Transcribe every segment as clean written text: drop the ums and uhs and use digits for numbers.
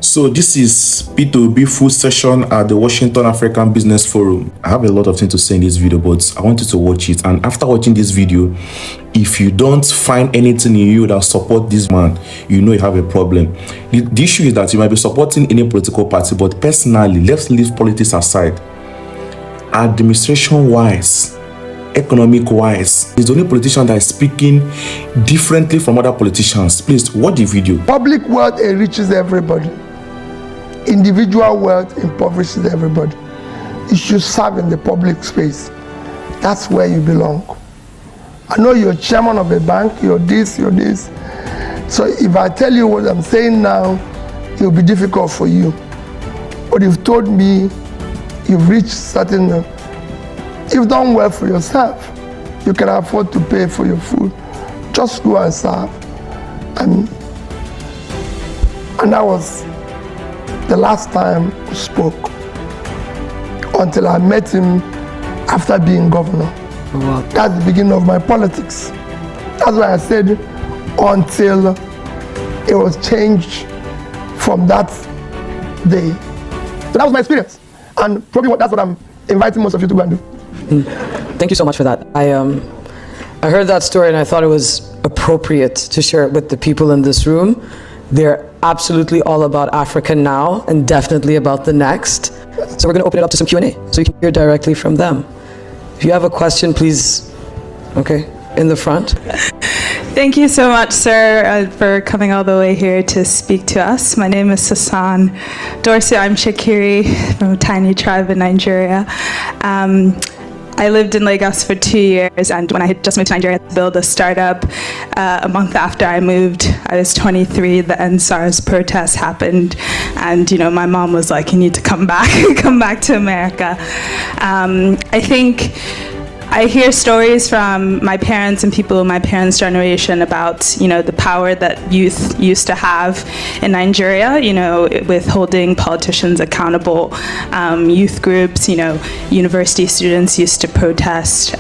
So this is P2B full session at the Washington African Business Forum. I have a lot of things to say in this video, but I want you to watch it. And after watching this video, if you don't find anything in you that support this man, you know you have a problem. The issue is that you might be supporting any political party, but personally, let's leave politics aside. Administration-wise, economic-wise, he's the only politician that is speaking differently from other politicians. Please watch the video. Public wealth enriches everybody. Individual wealth impoverishes everybody. You should serve in the public space. That's where you belong. I know you're chairman of a bank, you're this. So if I tell you what I'm saying now, it will be difficult for you. But you've told me you've reached certain, you've done well for yourself. You can afford to pay for your food. Just go and serve. And that was the last time we spoke, until I met him after being governor. Wow. That's the beginning of my politics. That's why I said until it was changed from that day. So that was my experience. And probably that's what I'm inviting most of you to go and do. Thank you so much for that. I heard that story and I thought it was appropriate to share it with the people in this room. They're absolutely all about Africa now and definitely about the next. So we're going to open it up to some Q&A so you can hear directly from them. If you have a question, please, in the front. Thank you so much, sir, for coming all the way here to speak to us. My name is Sasan Dorsey. I'm Shakiri from a tiny tribe in Nigeria. I lived in Lagos for 2 years, and when I had just moved to Nigeria to build a startup, a month after I moved, I was 23, the NSARS protests happened, and my mom was like, you need to come back, come back to America. I think I hear stories from my parents and people in my parents' generation about, the power that youth used to have in Nigeria, with holding politicians accountable. Youth groups, university students used to protest.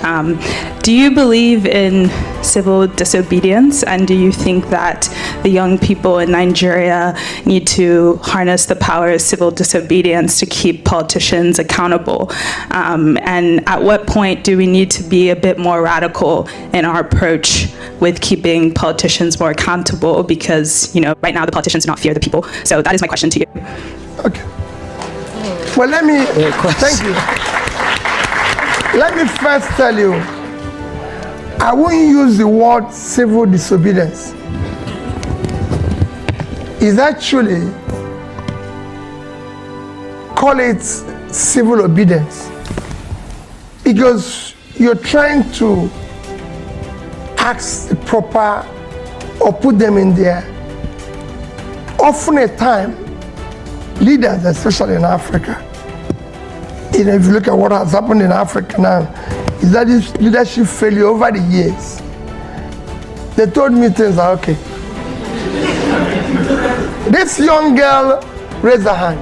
Do you believe in civil disobedience? And do you think that the young people in Nigeria need to harness the power of civil disobedience to keep politicians accountable? And at what point do we need to be a bit more radical in our approach with keeping politicians more accountable? Because, right now the politicians do not fear the people. So that is my question to you. Okay. Well, thank you. Let me first tell you, I won't use the word civil disobedience. It's actually, call it civil obedience. Because you're trying to ask the proper or put them in there. Often at time, leaders, especially in Africa, if you look at what has happened in Africa now, is that this leadership failure over the years. They told me things like, okay, this young girl raised her hand.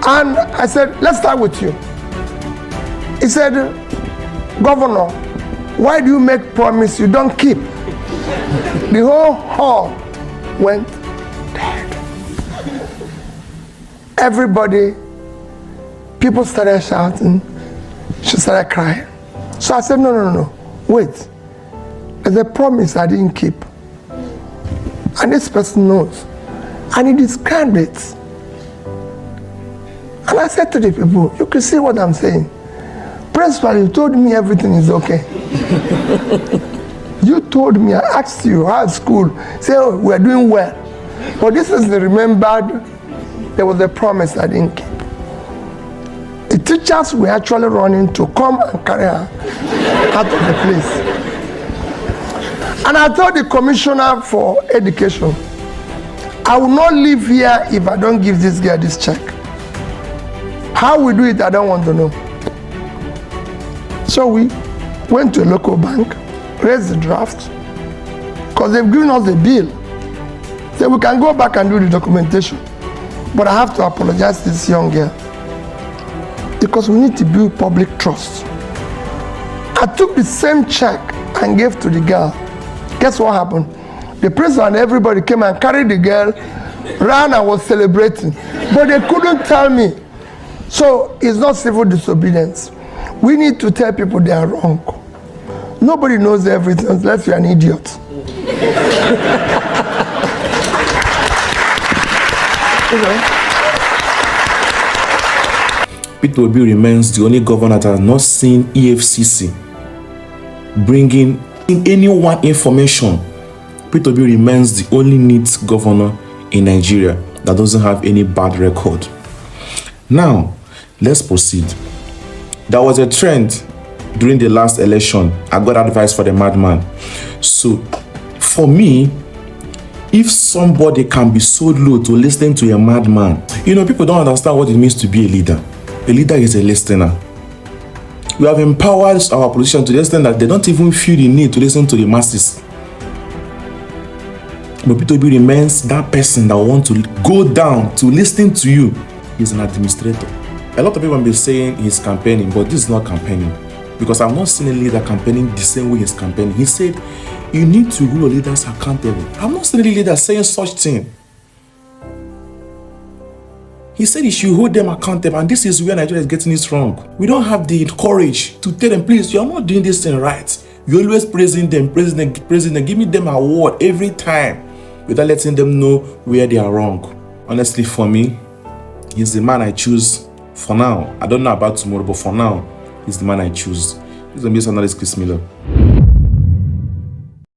And I said, let's start with you. He said, Governor, why do you make promise you don't keep? The whole hall went dead. Everybody, people started shouting. She started crying. So I said, no, wait. There's a promise I didn't keep. And this person knows. And he described it. And I said to the people, you can see what I'm saying. Principal, you told me everything is okay. You told me, I asked you, how's school? Say, oh, we're doing well. But this is remembered, there was a promise I didn't keep. The teachers were actually running to come and carry her out of the place. And I told the commissioner for education, I will not live here if I don't give this girl this check. How we do it, I don't want to know. So we went to a local bank, raised the draft, because they've given us the bill. So we can go back and do the documentation. But I have to apologize to this young girl, because we need to build public trust. I took the same check and gave to the girl. Guess what happened? The principal and everybody came and carried the girl ran and was celebrating, but they couldn't tell me. So it's not civil disobedience. We need to tell people they are wrong. Nobody knows everything unless you're an idiot. Peter Obi remains the only governor that has not seen EFCC bringing in anyone information. Peter Obi remains the only neat governor in Nigeria that doesn't have any bad record. Now, let's proceed. There was a trend during the last election. I got advice for the madman. So, for me, if somebody can be so low to listen to a madman, people don't understand what it means to be a leader. A leader is a listener. We have empowered our politicians to the extent that they don't even feel the need to listen to the masses. But Peter Obi remains that person that wants to go down to listen to you. He's an administrator. A lot of people have been saying he's campaigning, but this is not campaigning. Because I've not seen a leader campaigning the same way he's campaigning. He said, you need to hold your leaders accountable. I've not seen a leader saying such thing. He said he should hold them accountable, and this is where Nigeria is getting it wrong. We don't have the courage to tell them, please, you are not doing this thing right. You're always praising them, giving them an award every time without letting them know where they are wrong. Honestly, for me, he's the man I choose for now. I don't know about tomorrow, but for now, he's the man I choose. This is the analyst, Chris Miller.